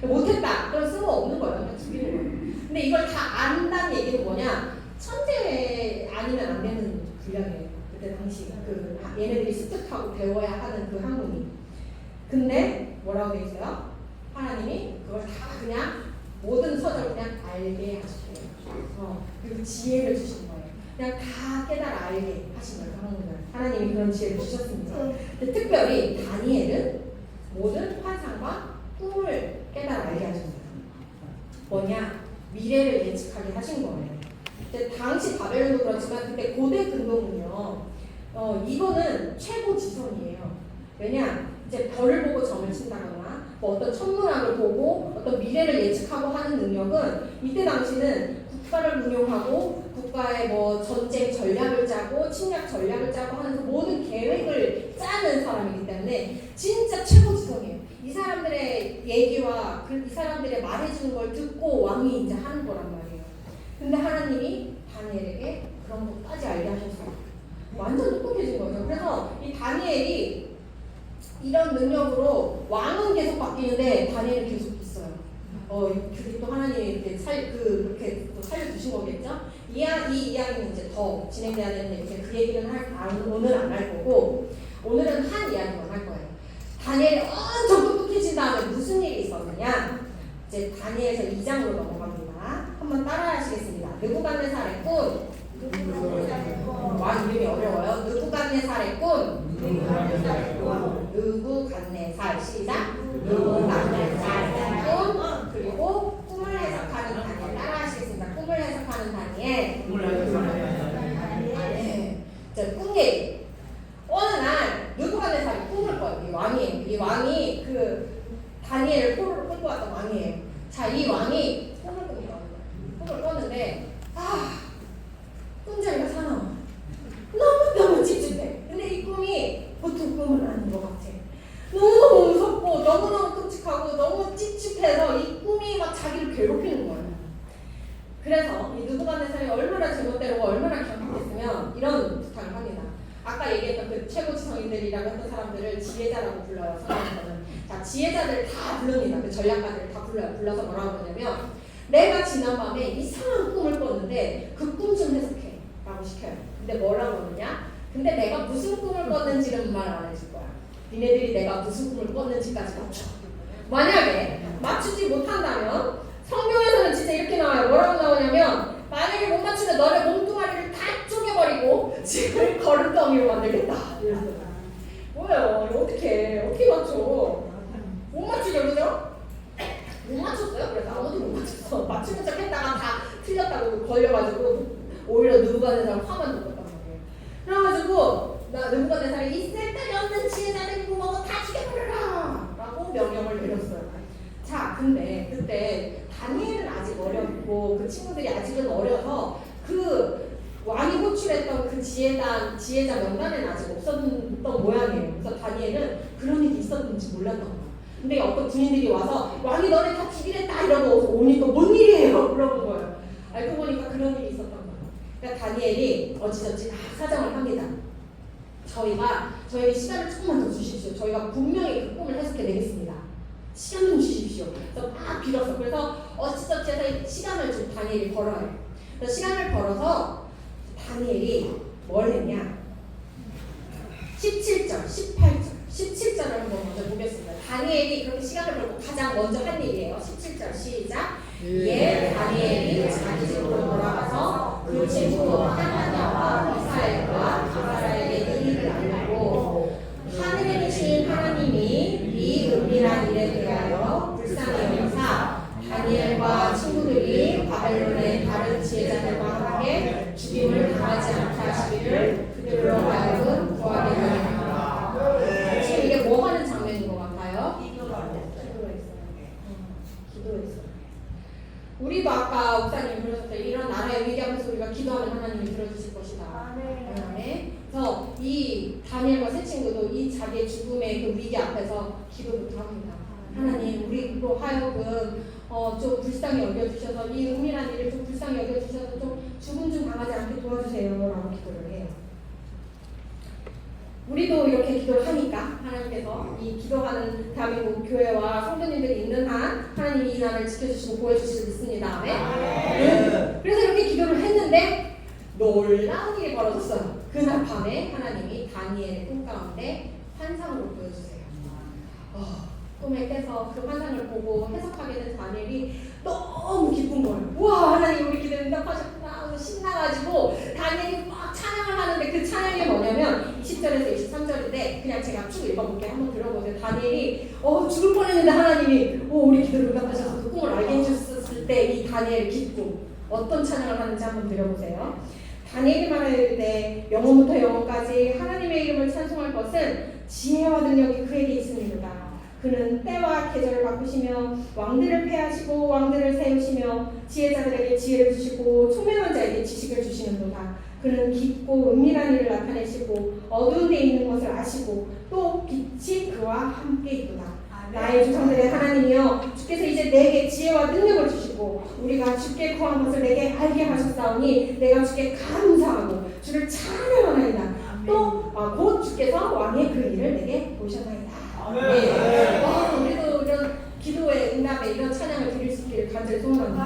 못했다. 그럼 쓸모없는 거예요. 그냥 죽이는 거예요. 근데 이걸 다 안다는 얘기는 뭐냐? 천재 아니면 안 되는 분량이에요. 그때 당시 그 얘네들이 습득하고 배워야 하는 그 학문이. 근데 뭐라고 돼 있어요? 하나님이 그걸 다 그냥 모든 서적을 그냥 알게 하시래요. 그리고 지혜를 주신 거예요. 그냥 다 깨달아 알게 하신 거예요. 그 학문을. 하나님이 그런 지혜를 주셨습니다. 근데 특별히 다니엘은 모든 환상과 꿈을 깨달아 알게 하신 거예요. 뭐냐? 미래를 예측하게 하신 거예요. 당시 바벨론도 그렇지만 그때 고대 근동은요. 이거는 최고 지성이에요. 왜냐? 이제 별을 보고 점을 친다거나 뭐 어떤 천문학을 보고 어떤 미래를 예측하고 하는 능력은 이때 당시는 국가를 운용하고 국가의 뭐 전쟁 전략을 짜고 침략 전략을 짜고 하는 그 모든 계획을 짜는 사람이기 때문에 진짜 최고 지성이에요. 이 사람들의 얘기와 이 사람들의 말해주는 걸 듣고 왕이 이제 하는 거란 말이에요. 근데 하나님이 다니엘에게 그런 것까지 알게 하셨어요. 완전 똑똑해진 거죠. 그래서 이 다니엘이 이런 능력으로 왕은 계속 바뀌는데 다니엘은 계속 있어요. 그게 또 하나님이 이렇게 그렇게 또 살려주신 거겠죠? 이 이야기는 이제 더 진행돼야 되는데 이제 그 얘기는 오늘 안 할 거고 오늘은 한 이야기만 할 거예요. 다니엘이 엄청 똑똑해진 다음에 무슨 일이 있었느냐? 이제 다니엘서 2장으로 넘어갑니다. 한번 따라하시겠습니다. 느부갓네살의 꿈. 왕 이름이 어려워요. 느부갓네살의 꿈. 느부갓네살 시작. 느부갓네살의 꿈. 그리고 꿈을 해석하는 다니엘 따라하시겠습니다. 꿈을 해석하는 다니엘. 네. 꿈 얘기. 어느 날 느부갓네살이 꿈을 꿔요. 이 왕이에요. 이 왕이 그 다니엘을 포로로 끌고 왔던 왕이에요. 자, 이 왕이 꿈을 꿉니다. 꿈을 꿨는데 꿈자리가 사나워. 너무너무 찝찝해. 근데 이 꿈이 보통 꿈은 아닌 것 같아. 너무너무 무섭고 너무너무 끔찍하고 너무 찝찝해서 이 꿈이 막 자기를 괴롭히는 거예요. 그래서 이 느부갓네살이 얼마나 제멋대로고 얼마나 경박했으면 이런 부탁을 합니다. 아까 얘기했던 그 최고 지성인들이라고 했던 사람들을 지혜자라고 불러요. 성경에서는. 자, 지혜자들 다 부릅니다. 그 전략가들을 다 불러요. 불러서 뭐라고 그러냐면 내가 지난밤에 이상한 꿈을 꿨는데 그 꿈 좀 해석해 라고 시켜요. 근데 뭐라고 그러냐? 근데 내가 무슨 꿈을 꿨는지는 말 안 해줄 거야. 니네들이 내가 무슨 꿈을 꿨는지까지 맞춰. 만약에 맞추지 못한다면 성경에서는 진짜 이렇게 나와요. 뭐라고 나오냐면 만약에 못 맞추면 너네 몸뚱아리를 다 쪼개버리고 집을 거름더미로 만들겠다. 이랬어요. 뭐예요? 이거 어떻게 맞춰? 못 맞추죠, 그죠? 못 맞췄어요? 그래서 아무도 못 맞췄어. 맞추는 척 했다가 다 틀렸다고 걸려가지고 오히려 느부갓네살 화만 돋았단 말이에요. 그래가지고 느부갓네살이 이 쓸데없는 지혜자들이 뭐고 다 죽여버려라! 라고 명령을 내렸어요. 자, 근데 그때 다니엘은 아직 어렸고 그 친구들이 아직은 어려서 그 왕이 호출했던 그 지혜자 명단에는 아직 없었던 모양이에요. 그래서 다니엘은 그런 일이 있었는지 몰랐던 거예요. 근데 어떤 군인들이 와서 왕이 너네 다 죽이랬다 이러고 오니까 뭔 일이에요? 물어본 거예요. 알고 보니까 그런 일이 있었던 거예요. 그러니까 다니엘이 어찌저찌 다 사정을 합니다. 저에게 시간을 조금만 더 주십시오. 저희가 분명히 그 꿈을 해석해 내겠습니다. 시간 좀 주십시오. 그래서 막 빌었어. 그래서 어찌저찌 해서 시간을 좀 다니엘이 벌어요. 그래서 시간을 벌어서 다니엘이 뭘 했냐? 17절, 18절, 17절을 한번 먼저 보겠습니다. 다니엘이 그렇게 시간을 벌고 가장 먼저 한 일이에요. 17절 시작. 이에 다니엘이 자기 집으로 돌아가서 그 친구 하나냐와 미사엘과 가사라에게 이 일을 알리고 하늘에 계신 하나님이 이 은밀한 일에 대하여 불쌍히 여기사 다니엘과 친구들이 바벨론의 다른 지혜자들과 함께 죽임을 당하지 않게 하시기를 그들로 하여금 구하게 하리라. 지금 이게 뭐 하는 장면인 것 같아요? 기도했어요. 우리도 아까 목사님 그러셨어요. 이런 나라의 위기 앞에서 우리가 기도하면 하나님이 들어주실 것이다. 네. 그래서 이 다니엘과 세 친구도 이 자기의 죽음의 그 위기 앞에서 기도부터 합니다. 하나님, 우리로 하여금 좀 불쌍히 여겨주셔서 이 은밀한 일을 좀 불쌍히 여겨주셔서 좀 죽음 좀 당하지 않게 도와주세요라고 기도를 해요. 우리도 이렇게 기도를 하니까 하나님께서 이 기도하는 대한민국 교회와 성도님들이 있는 한 하나님이 이 나라를 지켜주시고 보여주실 믿습니다. 네. 그래서 이렇게 기도를 했는데 놀라운 일이 벌어졌어요. 그날 밤에 하나님이 다니엘의 꿈 가운데 환상으로 보여주세요. 꿈에 깨서 그 환상을 보고 해석하게 된 다니엘이 너무 기쁜 거예요. 우와, 하나님 우리 기도 응답하셨구나 하면서 신나가지고 다니엘이 막 찬양을 하는데 그 찬양이 뭐냐면 20절에서 23절인데 그냥 제가 쭉 읽어볼게요. 한번 들어보세요. 다니엘이 죽을 뻔했는데 하나님이 우리 기도를 응답하셔서 그 꿈을 알게 해주셨을 때 이 다니엘의 기쁨 어떤 찬양을 하는지 한번 들어보세요. 다니엘이 말하되 영원부터 영원까지 하나님의 이름을 찬송할 것은 지혜와 능력이 그에게 있습니다. 그는 때와 계절을 바꾸시며 왕들을 패하시고 왕들을 세우시며 지혜자들에게 지혜를 주시고 총명한 자에게 지식을 주시는도다. 그는 깊고 은밀한 일을 나타내시고 어두운 데 있는 것을 아시고 또 빛이 그와 함께 있도다. 나의 조상들의 하나님이여, 주께서 이제 내게 지혜와 능력을 주시고 우리가 주께 구한 것을 내게 알게 하셨사오니 내가 주께 감사하고 주를 찬양하나이다. 또 곧 주께서 왕의 그 일을 내게 보셨나이다. 네. 우리도 이런 기도의 응답에 이런 찬양을 드릴 수 있기를 간절히 소원합니다.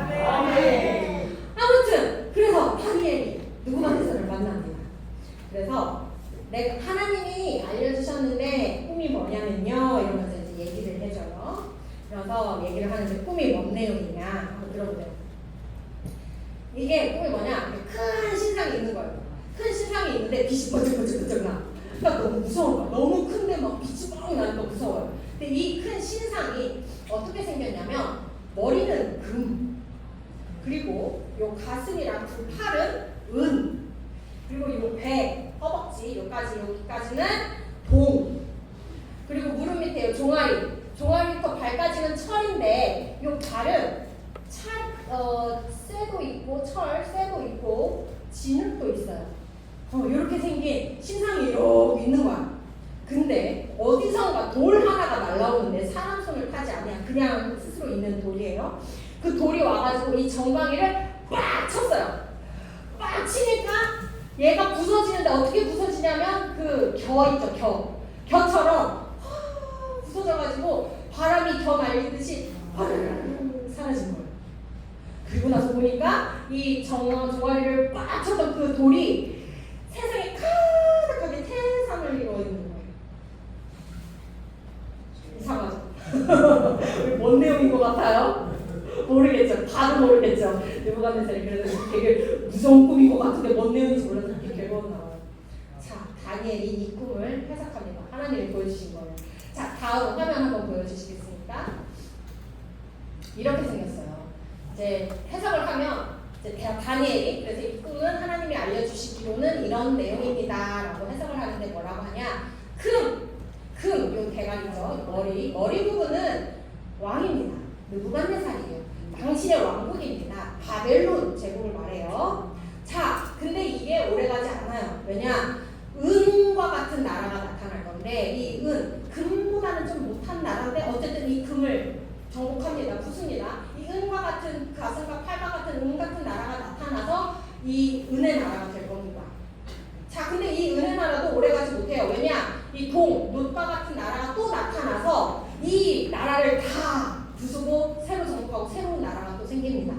아무튼 그래서 다니엘이 느부갓네살을 만납니다. 그래서 내가 하나님이 알려주셨는데 꿈이 뭐냐면요 이러면서 이제 얘기를 해줘요. 그래서 얘기를 하는데 꿈이 뭔 내용이냐 한번 들어보세요. 이게 꿈이 뭐냐, 큰 신상이 있는 거예요. 큰 신상이 있는데 빛이 번쩍번쩍 나. 그러니까 너무 무서운 거야. 너무 큰데 막 빛이 뻥 나니까 무서워요. 근데 이 큰 신상이 어떻게 생겼냐면 머리는 금, 그리고 요 가슴이랑 두 팔은 은, 그리고 요 배, 허벅지 여기까지는 동, 그리고 무릎 밑에 요 종아리부터 발까지는 철인데 요 발은 쇠도 있고 쇠도 있고 진흙도 있어요. 이렇게 생긴 신상이 이렇게 있는 거야. 근데 어디선가 돌 하나가 날라오는데 사람 손을 타지 않냐, 그냥 스스로 있는 돌이에요. 그 돌이 와가지고 이 정강이를 빡 쳤어요. 빡 치니까 얘가 부서지는데 어떻게 부서지냐면 그 겨 있죠, 겨처럼 부서져가지고 바람이 겨 날리듯이 사라진 거예요. 그리고 나서 보니까 이 종아리를 빡 쳤던 그 돌이 세상에 가득하게 태산을 이루어 있는 거예요. 이상하죠? 뭔 내용인 것 같아요? 모르겠죠. 다도 모르겠죠. 느부갓네살이 그래서 되게 무서운 꿈인 것 같은데 뭔 내용인지 몰라서 이렇게 결과가 나와요. 자, 다니엘이 이 꿈을 해석합니다. 하나님이 보여주신 거예요. 자, 다음 화면 한번 보여주시겠습니까? 이렇게 생겼어요. 이제 해석을 하면 이제 다니엘이 그래서 이 꿈은 하나님이 알려주시기로는 이런 내용입니다라고 해석을 하는데 뭐라고 하냐? 요 대가리죠. 머리 부분은 왕입니다. 느부갓네살이에요. 당신의 왕국입니다. 바벨론 제국을 말해요. 자, 근데 이게 오래가지 않아요. 왜냐? 은과 같은 나라가 나타날 건데 이 금보다는 좀 못한 나라인데 어쨌든 이 금을 정복합니다. 부숩니다. 이 은과 같은 가슴과 팔과 같은 은 같은 나라가 나타나서 이 은의 나라가 될 겁니다. 자, 근데 이 은의 나라도 오래가지 못해요. 왜냐? 이 놋과 같은 나라가 또 나타나서 이 나라를 다 부수고 새로 정복하고 새로운 나라가 또 생깁니다.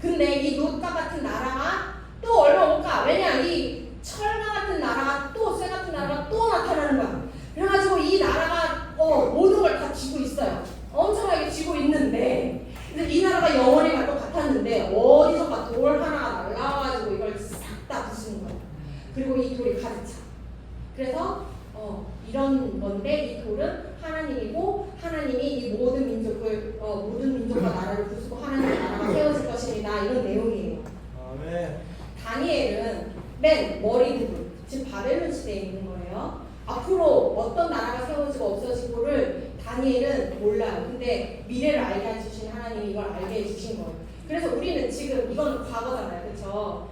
근데 이 놋과 같은 나라가 또 얼마 못 가. 왜냐? 이 철과 같은 나라가 또 쇠 같은 나라가 또 나타나는 거야. 그래가지고 이 나라가 모든 걸 다 쥐고 있어요. 엄청나게 쥐고 있는데 근데 이 나라가 영원히 갈 것 같았는데 어디선가 돌 하나가 날라와가지고 이걸 싹 다 부수는 거예요. 그리고 이 돌이 가득 차. 그래서 이런 건데 이 돌은 하나님이고 하나님이 이 모든 민족과 나라를 부수고 하나님의 나라가 세워질 것입니다. 이런 내용이에요. 아멘. 다니엘은 맨 머리 부분, 지금 바벨론 시대에 있는 거예요. 앞으로 어떤 나라가 세워지고 없어지고를 다니엘은 몰라요. 근데 미래를 알게 해주신 하나님이 이걸 알게 해주신 거예요. 그래서 우리는 지금 이건 과거잖아요. 그렇죠?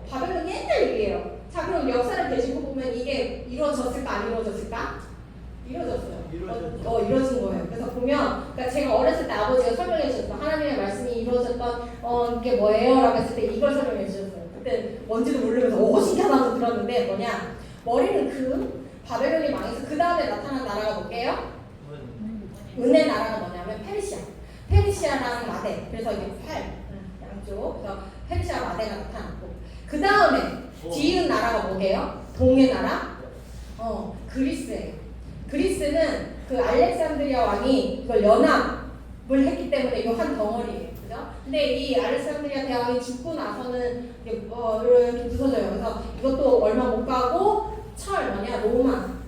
바벨론 옛날 얘기예요. 자, 그럼 역사를 되짚어 보면 이게 이루어졌을까 안 이루어졌을까? 이루어졌어요. 이루어진 거예요. 그래서 보면, 그러니까 제가 어렸을 때 아버지가 설명해 주셨어. 하나님의 말씀이 이루어졌던 이게 뭐예요? 라고 했을 때 이걸 설명해 주셨어요. 그때 뭔지도 모르면서 신기하다고 들었는데 뭐냐? 머리는 바벨론이 망해서 그 다음에 나타난 나라가 뭘게요? 은의 나라가 뭐냐면 페르시아랑 마데. 그래서 이게 양쪽. 그래서 페르시아 마데가 나타났고 그 다음에 뒤이은 나라가 뭐게요? 동의 나라? 그리스예요. 그리스는 그 알렉산드리아 왕이 이걸 연합을 했기 때문에 이거 한 덩어리예요. 그죠? 근데 이 알렉산드리아 대왕이 죽고 나서는 이렇게 부서져요. 그래서 이것도 얼마 못 가고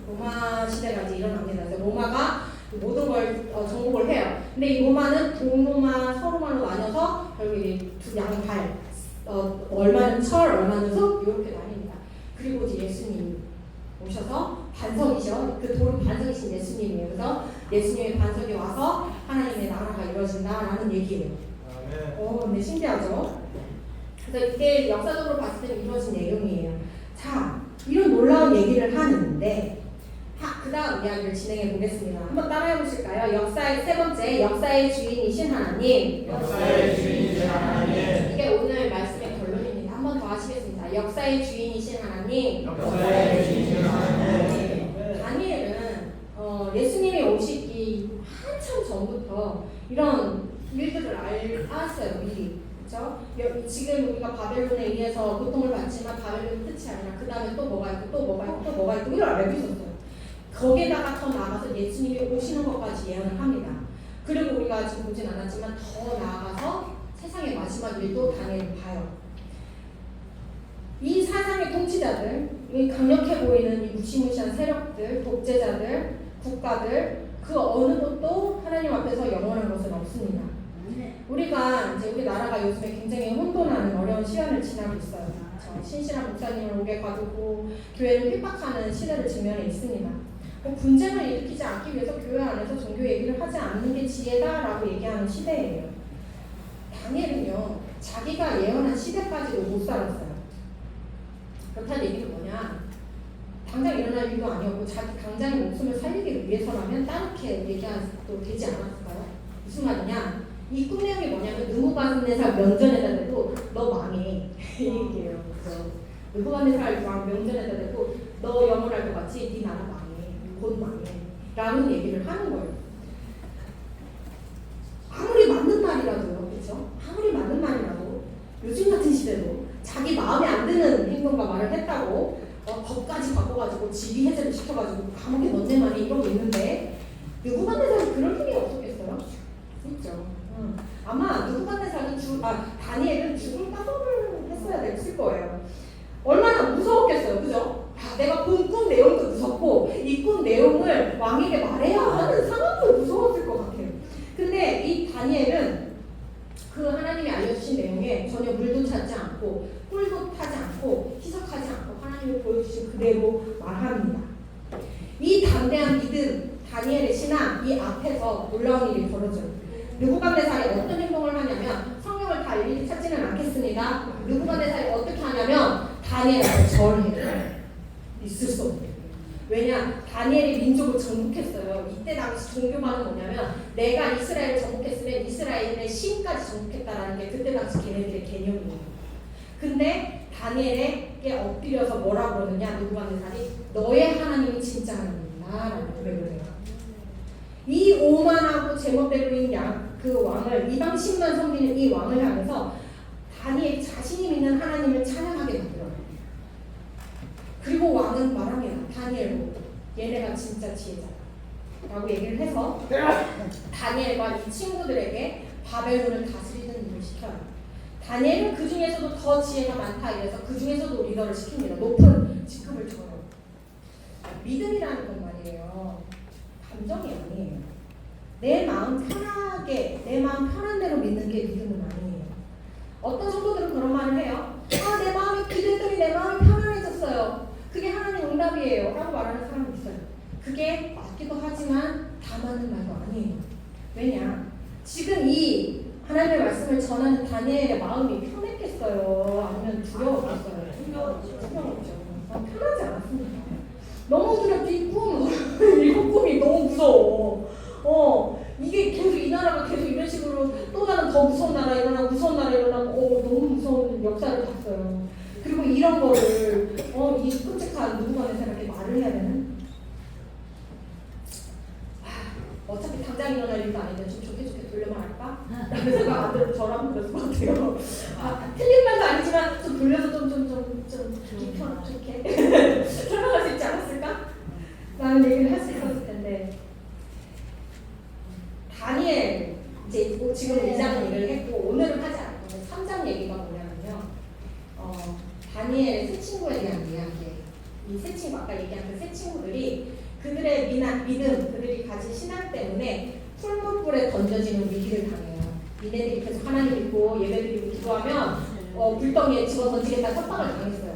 로마 시대가 이제 일어납니다. 그래서 로마가 모든 걸 정복을 해요. 근데 이 로마는 동로마, 서로마로 나뉘어서 결국 두 양발, 얼마는 철, 얼마는 흙 이렇게 나뉩니다. 그리고 이제 예수님이 오셔서 반석이죠. 그 돌은 반석이신 예수님이에요. 그래서 예수님의 반석이 와서 하나님의 나라가 이루어진다라는 얘기예요. 근데 신기하죠? 그래서 이게 역사적으로 봤을 때 이루어진 내용이에요. 자, 이런 놀라운 얘기를 하는데 그 다음 이야기를 진행해 보겠습니다. 한번 따라해 보실까요? 역사의 세 번째, 역사의 주인이신 하나님. 역사의 주인이신 하나님. 이게 오늘 말씀의 결론입니다. 한번 더 하시겠습니다. 역사의 주인이신 하나님. 역사의 주인이신 하나님. 다니엘은 예수님이 오시기 한참 전부터 이런 일들을 알았어요. 미리. 그렇죠? 지금 우리가 바벨론에 의해서 고통을 받지만 바벨론이 끝이 아니라 그 다음에 또 뭐가 있고 또 뭐가 있고 또 뭐가 있고 이걸 알고 있었어요. 거기에다가 더 나아가서 예수님이 오시는 것까지 예언을 합니다. 그리고 우리가 지금 보진 않았지만 더 나아가서 세상의 마지막 일도 다니엘이 봐요. 이 사상의 통치자들, 이 강력해 보이는 이 무시무시한 세력들, 독재자들, 국가들 그 어느 것도 하나님 앞에서 영원한 것은 없습니다. 우리가 이제 우리 나라가 요즘에 굉장히 혼돈하는 어려운 시간을 지나고 있어요. 신실한 목사님을 옥에 가두고 교회를 핍박하는 시대를 직면해 있습니다. 분쟁을 일으키지 않기 위해서 교회 안에서 종교 얘기를 하지 않는 게 지혜다라고 얘기하는 시대예요. 다니엘은요, 자기가 예언한 시대까지도 못 살았어요. 그렇다는 얘기는 뭐냐? 당장 일어날 일도 아니었고 자기 당장의 목숨을 살리기 위해서라면 따르게 얘기해도 되지 않았을까요? 무슨 말이냐? 이 꿈 내용이 뭐냐면 느부갓네살 면전에다 대고 너 망해 이 얘기예요. 그래서 느부갓네살 면전에다 대고 너 영원할 것 같이 네 나라 망해, 곧 망해 라는 얘기를 하는 거예요. 아무리 맞는 말이라도요, 그렇죠? 아무리 맞는 말이라도 요즘 같은 시대도 자기 마음에 안 드는 행동과 말을 했다고 법까지 바꿔가지고 직위 해제를 시켜가지고 감옥에 넣는 말이 이러고 있는데 느부갓네살은 그럴 힘이 없었겠어요? 있죠. 아마 느부갓네살은 다니엘은 죽을 각오를 했어야 됐을 거예요. 얼마나 무서웠겠어요, 그죠? 내가 본 꿈 내용도 무섭고 이 꿈 내용을 왕에게 말해야 하는 상황도 무서웠을 것 같아요. 근데 이 다니엘은 그 하나님이 알려주신 내용에 전혀 물도 찾지 않고 꿀도 타지 않고 희석하지 않고 하나님이 보여주신 그대로 말합니다. 이 담대한 믿음, 다니엘의 신앙, 이 앞에서 놀라운 일이 벌어져요. 느부갓네살이 어떤 행동을 하냐면 성경을 다 일일이 찾지는 않겠습니다. 느부갓네살이 어떻게 하냐면 다니엘한테 절을 해요. 있을 수 없는. 왜냐? 다니엘이 민족을 정복했어요. 이때 당시 종교관은 뭐냐면 내가 이스라엘을 정복했으면 이스라엘의 신까지 정복했다라는 게 그때 당시 걔네들의 개념이에요. 근데 다니엘에게 엎드려서 뭐라고 그러느냐? 느부갓네살이 너의 하나님이 진짜 하나님이다 라는 고백을 해요. 이 오만하고 제멋대로인 그 왕을 이방 신만 섬기는 이 왕을 향해서 다니엘이 자신이 믿는 하나님을 찬양하게 만들어요. 그리고 왕은 말합니다. 다니엘 보고 얘네가 진짜 지혜자다 라고 얘기를 해서 다니엘과 이 친구들에게 바벨론을 다스리는 일을 시켜요. 다니엘은 그 중에서도 더 지혜가 많다 이래서 그 중에서도 리더를 시킵니다. 높은 직급을 줘요. 믿음이라는 건 말이에요. 감정이 아니에요. 내 마음 편하게, 내 마음 편한 대로 믿는 게 믿음은 아니에요. 어떤 성도들은 그런 말을 해요. 내 마음이 기도했더니 내 마음이 편안해졌어요. 그게 하나님 응답이에요 라고 말하는 사람이 있어요. 그게 맞기도 하지만 다 맞는 말도 아니에요. 왜냐? 지금 이 하나님의 말씀을 전하는 다니엘의 마음이 편했겠어요? 아니면 두려웠겠어요? 두려웠죠. 편하지 않았습니다. 너무 두렵지. 이 꿈이 너무 무서워. 이게 계속 이 나라가 계속 이런 식으로 또 다른 더 무서운 나라 일어나고 무서운 나라 일어나고 너무 무서운 역사를 봤어요. 그리고 이런 거를 이 끔찍한 느부갓네살한테 말을 해야 되는? 어차피 당장 일어날 일도 아닌데 좀 좋게 돌려 말할까? 라는 생각 안 들어도 저라면 그랬을 것 같아요. 틀린 말도 아니지만 좀 돌려서 좀 좋게 설명할 수 있지 않았을까? 라는 얘기를 할 수 있었을 텐데 다니엘 이제 지금 2장 얘기를 했고 오늘은 하지 않을 건데 3장 얘기가 뭐냐면요. 다니엘의 세 친구에 대한 이야기예요. 이 세 친구 아까 얘기한 그 세 친구들이 그들의 믿음, 그들이 가진 신앙 때문에 풀무불에 던져지는 위기를 당해요. 니네들이 계속 하나님 믿고 예배드리고 기도하면 불덩이에 집어 던지겠다 협박을 당했어요.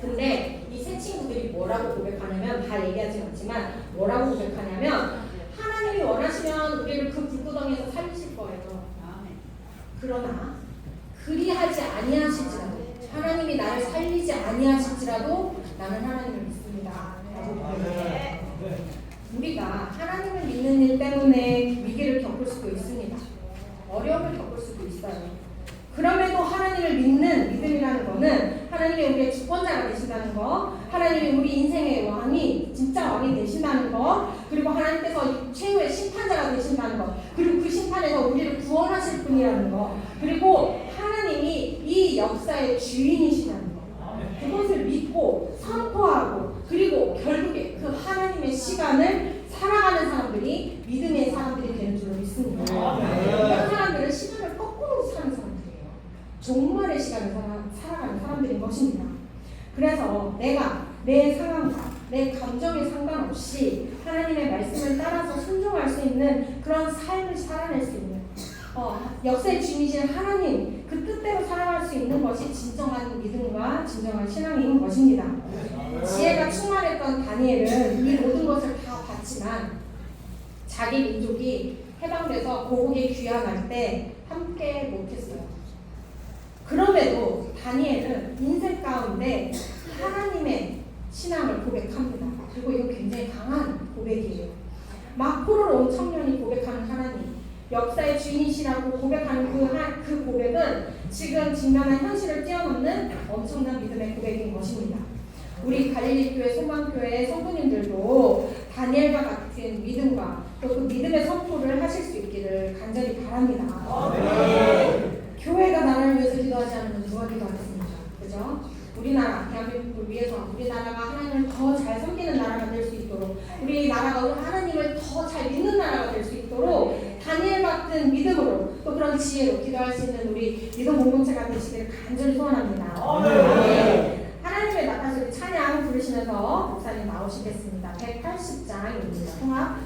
근데 이 세 친구들이 뭐라고 고백하냐면 다 얘기하지 않지만 뭐라고 고백하냐면 하나님이 원하시면 우리를 그 불구덩이에서 살리실 거예요. 그러나 그리하지 아니하실지라도 하나님이 나를 살리지 아니하실지라도 나는 하나님을 믿습니다. 우리가 하나님을 믿는 일 때문에 위기를 겪을 수도 있습니다. 어려움을 겪을 수도 있어요. 그럼에도 하나님을 믿는 믿음이라는 거는 하나님이 우리의 주권자가 되신다는 거, 하나님이 우리 인생의 왕이 진짜 왕이 되신다는 거, 그리고 하나님께서 최후의 심판자가 되신다는 거, 그리고 그 심판에서 우리를 구원하실 분이라는 거, 그리고 하나님이 이 역사의 주인이시라는 거, 그것을 믿고 선포하고 그리고 결국에 그 하나님의 시간을 살아가는 사람들이 믿음의 사람들이 되는 줄로 믿습니다. 그런 사람들은 시간을 거꾸로 사는 사람들이에요. 종말의 시간을 살아가는 사람들인 것입니다. 그래서 내가 내 상황과 내 감정에 상관없이 하나님의 말씀을 따라서 순종할 수 있는 그런 삶을 살아낼 수 있는 역사의 주인이신 하나님 그 뜻대로 살아갈 수 있는 것이 진정한 믿음과 진정한 신앙인 것입니다. 지혜가 충만했던 다니엘은 이 모든 것을 다 봤지만 자기 민족이 해방돼서 고국에 귀환할 때 함께 못했어요. 그럼에도 다니엘은 인생 가운데 하나님의 신앙을 고백합니다. 그리고 이거 굉장히 강한 고백이에요. 마포를 온 청년이 고백하는 하나님, 역사의 주인이시라고 고백하는 그 고백은 지금 직면한 현실을 뛰어넘는 엄청난 믿음의 고백인 것입니다. 우리 갈릴리교회 소망교회 성도님들도 다니엘과 같은 믿음과 또 그 믿음의 선포를 하실 수 있기를 간절히 바랍니다. 교회가 나라를 위해서 기도하지 않으면 누가 기도하겠습니까? 그죠? 우리나라, 대한민국을 위해서 우리나라가 하나님을 더 잘 섬기는 나라가 될 수 있도록 우리나라가 하나님을 더 잘 믿는 나라가 될 수 있도록 다니엘 같은 믿음으로 또 그런 지혜로 기도할 수 있는 우리 믿음 공동체가 되시기를 간절히 소원합니다. 하나님의 나타소리 찬양 부르시면서 목사님 나오시겠습니다. 180장입니다. 통합